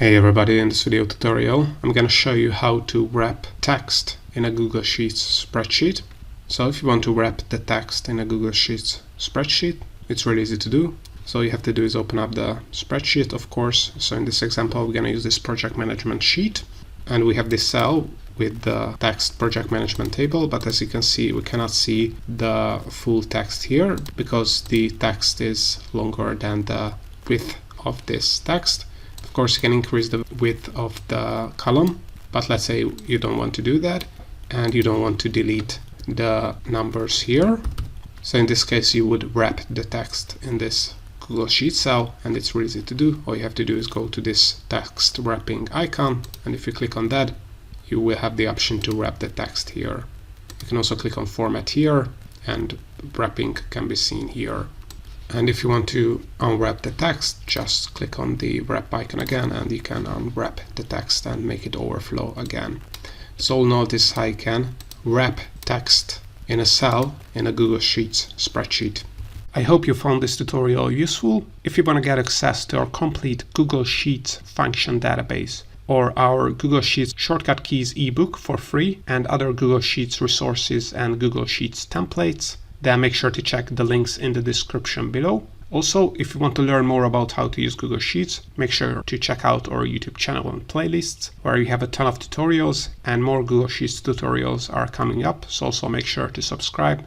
Hey everybody, in this video tutorial I'm going to show you how to wrap text in a Google Sheets spreadsheet. So if you want to wrap the text in a Google Sheets spreadsheet, it's really easy to do. So all you have to do is open up the spreadsheet, of course. So in this example we're going to use this project management sheet, and we have this cell with the text project management table, but as you can see we cannot see the full text here because the text is longer than the width of this text. Of course, you can increase the width of the column, but let's say you don't want to do that and you don't want to delete the numbers here. So in this case, you would wrap the text in this Google Sheets cell, and it's really easy to do. All you have to do is go to this text wrapping icon, and if you click on that, you will have the option to wrap the text here. You can also click on Format here, and wrapping can be seen here. And if you want to unwrap the text, just click on the wrap icon again and you can unwrap the text and make it overflow again. So notice how you can wrap text in a cell in a Google Sheets spreadsheet. I hope you found this tutorial useful. If you want to get access to our complete Google Sheets function database or our Google Sheets Shortcut Keys ebook for free and other Google Sheets resources and Google Sheets templates, then make sure to check the links in the description below. Also, if you want to learn more about how to use Google Sheets, make sure to check out our YouTube channel and playlists, where you have a ton of tutorials and more Google Sheets tutorials are coming up, so also make sure to subscribe.